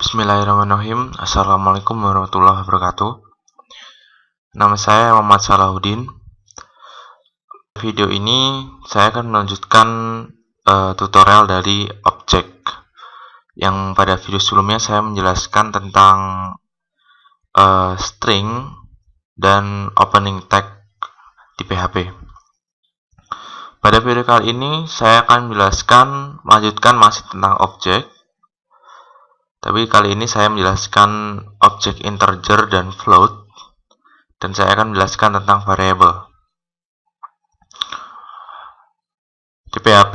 Bismillahirrahmanirrahim. Assalamualaikum warahmatullahi wabarakatuh. Nama saya Muhammad Salahuddin. Video ini saya akan melanjutkan tutorial dari objek. Yang pada video sebelumnya saya menjelaskan tentang string dan opening tag di PHP. Pada video kali ini saya akan melanjutkan masih tentang objek. Tapi kali ini saya menjelaskan objek integer dan float, dan saya akan menjelaskan tentang variabel. Di PHP,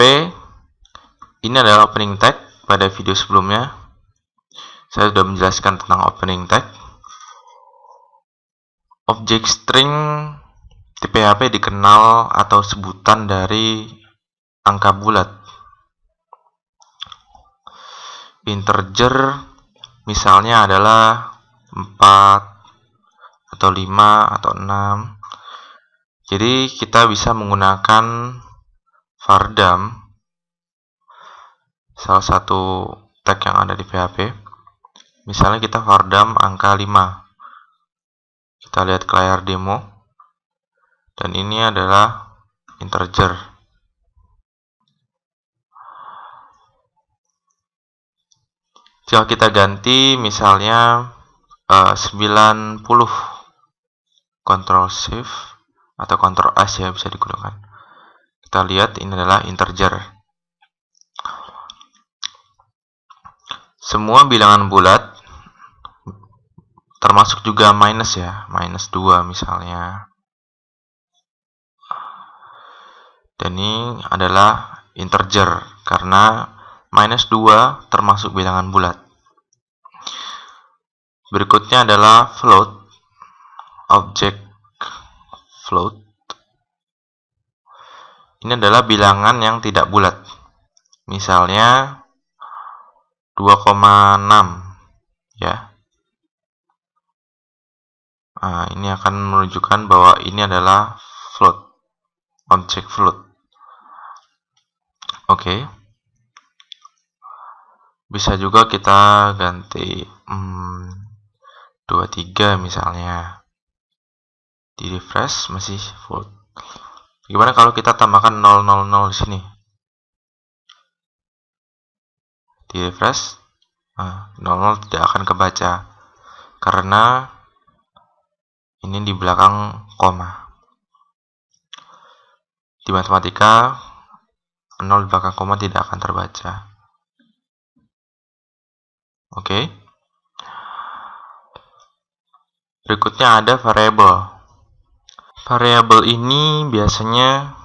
ini adalah opening tag. Pada video sebelumnya, saya sudah menjelaskan tentang opening tag. Objek string di PHP dikenal atau sebutan dari angka bulat. Integer misalnya adalah 4 atau 5 atau 6. Jadi kita bisa menggunakan vardam, salah satu tag yang ada di PHP. Misalnya kita vardam angka 5. Kita lihat ke layar demo. Dan ini adalah integer. Jika kita ganti misalnya 90, Ctrl Shift atau Ctrl S ya bisa digunakan. Kita lihat ini adalah integer. Semua bilangan bulat, termasuk juga minus ya, minus 2 misalnya. Dan ini adalah integer karena minus 2 termasuk bilangan bulat. Berikutnya adalah float. Objek float. Ini adalah bilangan yang tidak bulat. Misalnya 2,6 ya. Nah, ini akan menunjukkan bahwa ini adalah float. Objek float. Oke. Bisa juga kita ganti 23 misalnya. Di refresh masih float. Gimana kalau kita tambahkan 000 di sini? Di refresh, 00 tidak akan kebaca karena ini di belakang koma. Di matematika 0 di belakang koma tidak akan terbaca. Oke. Berikutnya ada variabel. Variabel ini biasanya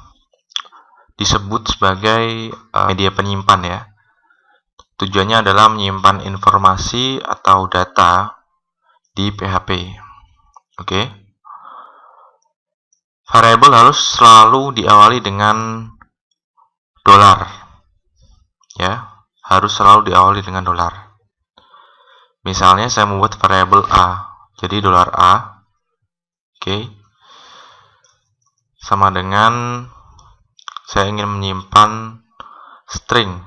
disebut sebagai media penyimpan ya. Tujuannya adalah menyimpan informasi atau data di PHP. Oke. Variabel harus selalu diawali dengan dolar. Ya, harus selalu diawali dengan dolar. Misalnya saya membuat variabel A. Jadi dolar $A. Oke. Sama dengan saya ingin menyimpan string.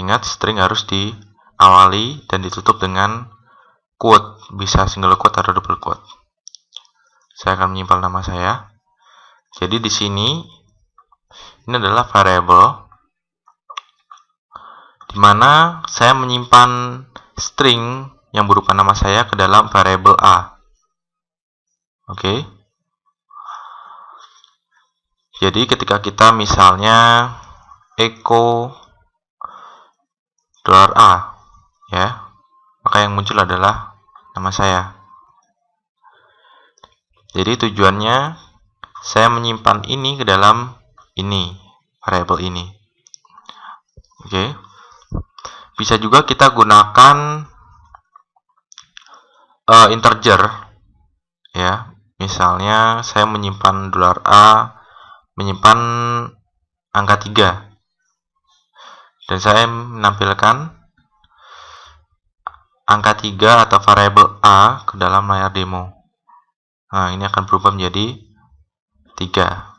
Ingat, string harus diawali dan ditutup dengan quote. Bisa single quote atau double quote. Saya akan menyimpan nama saya. Jadi di sini ini adalah variabel di mana saya menyimpan string yang berupa nama saya ke dalam variabel A. Oke. Jadi ketika kita misalnya echo $A ya, maka yang muncul adalah nama saya. Jadi tujuannya saya menyimpan ini ke dalam ini, variabel ini. Oke. Bisa juga kita gunakan integer ya. Misalnya saya menyimpan $A, menyimpan angka 3. Dan saya menampilkan angka 3 atau variabel A ke dalam layar demo. Nah, ini akan berubah menjadi 3.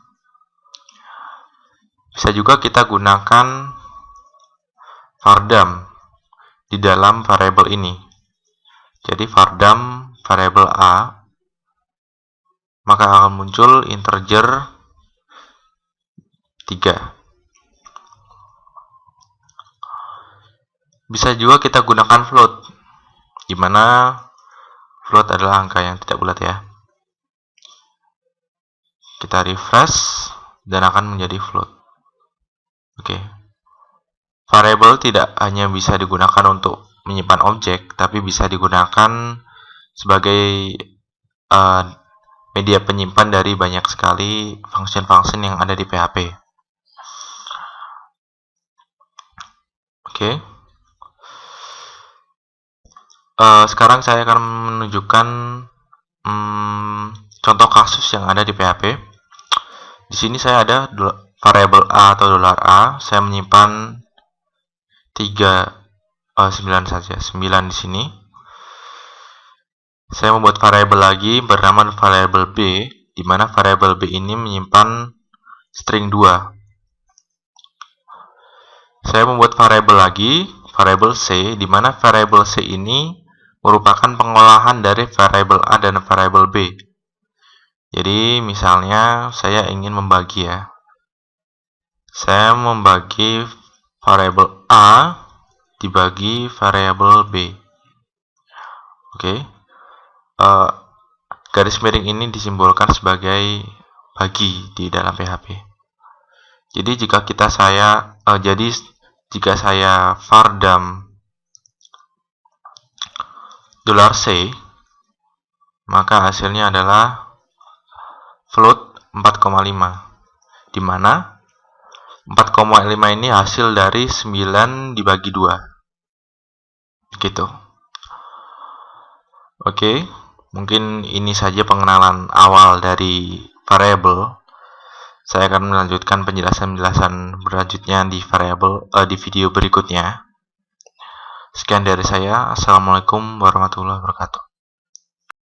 Bisa juga kita gunakan vardam di dalam variabel ini. Jadi vardam variabel A, maka akan muncul integer 3. Bisa juga kita gunakan float, di mana float adalah angka yang tidak bulat ya. Kita refresh dan akan menjadi float. Oke. Variabel tidak hanya bisa digunakan untuk menyimpan objek, tapi bisa digunakan sebagai media penyimpan dari banyak sekali function-function yang ada di PHP. Oke. Sekarang saya akan menunjukkan contoh kasus yang ada di PHP. Di sini saya ada variabel A atau $A. Saya menyimpan 9 saja, 9 di sini. Saya membuat variabel lagi bernama variabel B, di mana variabel B ini menyimpan string 2. Saya membuat variabel lagi, variabel C, di mana variabel C ini merupakan pengolahan dari variabel A dan variabel B. Jadi misalnya saya ingin membagi ya. Saya membagi variabel A dibagi variabel B. Oke. Garis miring ini disimbolkan sebagai bagi di dalam PHP. Jadi jika saya vardam $C, maka hasilnya adalah float 4,5, di mana 4,5 ini hasil dari 9 dibagi 2. Gitu. Oke, mungkin ini saja pengenalan awal dari variabel. Saya akan melanjutkan penjelasan-penjelasan berlanjutnya di video berikutnya. Sekian dari saya. Assalamualaikum warahmatullahi wabarakatuh.